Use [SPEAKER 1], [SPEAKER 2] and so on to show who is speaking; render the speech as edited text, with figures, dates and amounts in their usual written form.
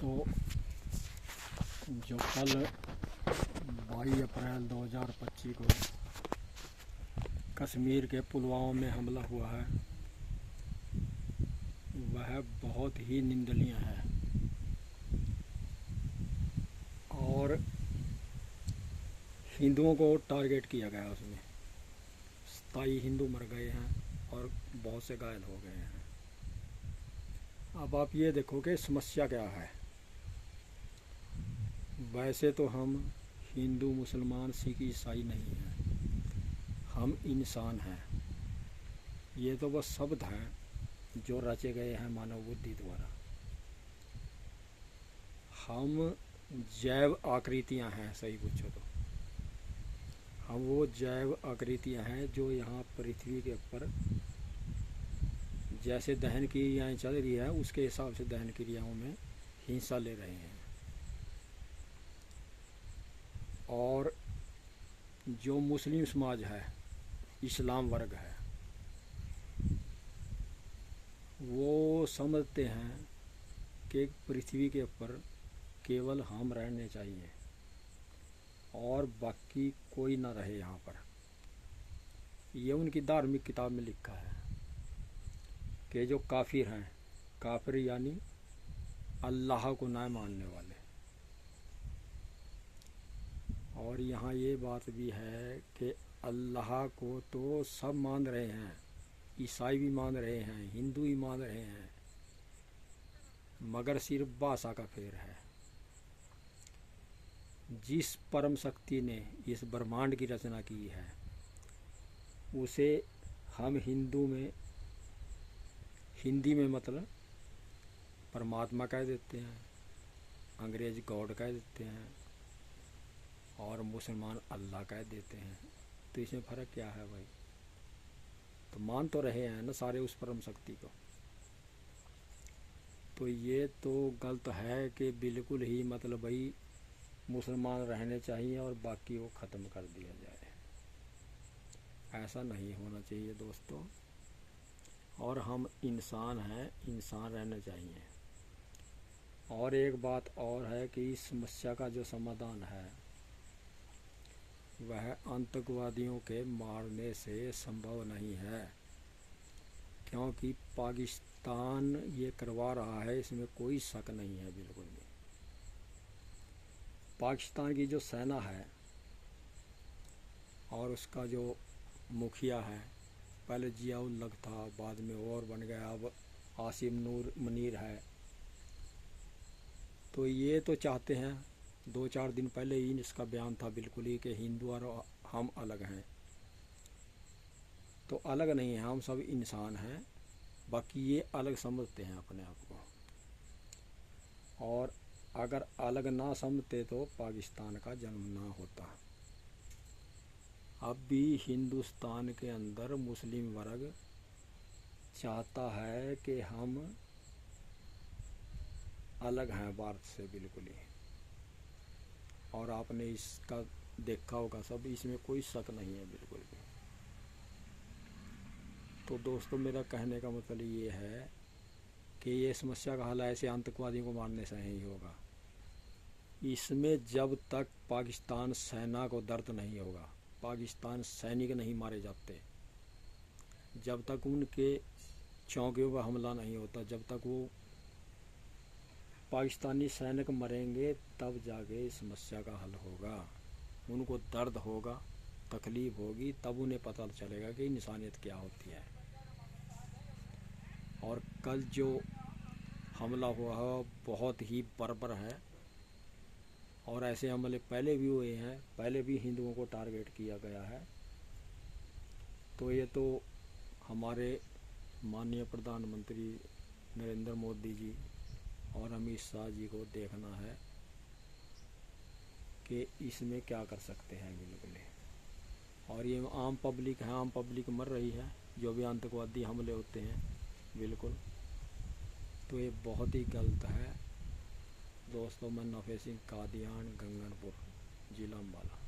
[SPEAKER 1] दोस्तों, जो कल 22 अप्रैल 2025 को कश्मीर के पुलवामा में हमला हुआ है, वह बहुत ही निंदनीय है। और हिंदुओं को टारगेट किया गया। उसमें 27 हिंदू मर गए हैं और बहुत से घायल हो गए हैं। अब आप ये देखो कि समस्या क्या है। वैसे तो हम हिंदू, मुसलमान, सिख, ईसाई नहीं हैं, हम इंसान हैं। ये तो बस शब्द हैं जो रचे गए हैं मानव बुद्धि द्वारा। हम जैव आकृतियां हैं, सही पूछो तो हम वो जैव आकृतियां हैं जो यहाँ पृथ्वी के ऊपर जैसे दहन क्रियाएँ चल रही है, उसके हिसाब से दहन क्रियाओं में हिस्सा ले रहे हैं। और जो मुस्लिम समाज है, इस्लाम वर्ग है, वो समझते हैं कि पृथ्वी के ऊपर केवल हम रहने चाहिए और बाकी कोई ना रहे यहाँ पर। ये उनकी धार्मिक किताब में लिखा है कि जो काफिर हैं, काफिर यानी अल्लाह को ना मानने वाले। और यहाँ ये बात भी है कि अल्लाह को तो सब मान रहे हैं, ईसाई भी मान रहे हैं, हिंदू भी मान रहे हैं, मगर सिर्फ भाषा का फेर है। जिस परम शक्ति ने इस ब्रह्मांड की रचना की है, उसे हम हिंदी में मतलब परमात्मा कह देते हैं, अंग्रेज गॉड कह देते हैं, और मुसलमान अल्लाह कह देते हैं। तो इसमें फ़र्क क्या है भाई? तो मान तो रहे हैं ना सारे उस परम शक्ति को। तो ये तो गलत है कि बिल्कुल ही मतलब भाई मुसलमान रहने चाहिए और बाकी वो ख़त्म कर दिया जाए। ऐसा नहीं होना चाहिए दोस्तों। और हम इंसान हैं, इंसान रहने चाहिए। और एक बात और है कि इस समस्या का जो समाधान है वह आतंकवादियों के मारने से संभव नहीं है, क्योंकि पाकिस्तान ये करवा रहा है, इसमें कोई शक नहीं है बिल्कुल भी। पाकिस्तान की जो सेना है और उसका जो मुखिया है, पहले जिया-उल हक था, बाद में और बन गया, अब आसिम नूर मुनीर है। तो ये तो चाहते हैं, 2-4 दिन पहले ही इसका बयान था बिल्कुल ही कि हिंदू और हम अलग हैं। तो अलग नहीं है, हम सब इंसान हैं। बाकी ये अलग समझते हैं अपने आप को। और अगर अलग ना समझते तो पाकिस्तान का जन्म ना होता। अब भी हिंदुस्तान के अंदर मुस्लिम वर्ग चाहता है कि हम अलग हैं भारत से बिल्कुल ही। और आपने इसका देखा होगा सब, इसमें कोई शक नहीं है बिल्कुल भी। तो दोस्तों, मेरा कहने का मतलब ये है कि ये समस्या का हल ऐसे आतंकवादियों को मारने से नहीं होगा। इसमें जब तक पाकिस्तान सेना को दर्द नहीं होगा, पाकिस्तान सैनिक नहीं मारे जाते, जब तक उनके चौकियों पर हमला नहीं होता, जब तक वो पाकिस्तानी सैनिक मरेंगे, तब जाके इस समस्या का हल होगा। उनको दर्द होगा, तकलीफ़ होगी, तब उन्हें पता चलेगा कि इंसानियत क्या होती है। और कल जो हमला हुआ है बहुत ही बर्बर है, और ऐसे हमले पहले भी हुए हैं, पहले भी हिंदुओं को टारगेट किया गया है। तो ये तो हमारे माननीय प्रधानमंत्री नरेंद्र मोदी जी और अमित शाह जी को देखना है कि इसमें क्या कर सकते हैं बिल्कुल। और ये आम पब्लिक है, आम पब्लिक मर रही है जो भी आतंकवादी हमले होते हैं बिल्कुल। तो ये बहुत ही गलत है दोस्तों। मैं नफ़े सिंह, कादियान, गंगनपुर, जिला अम्बाला।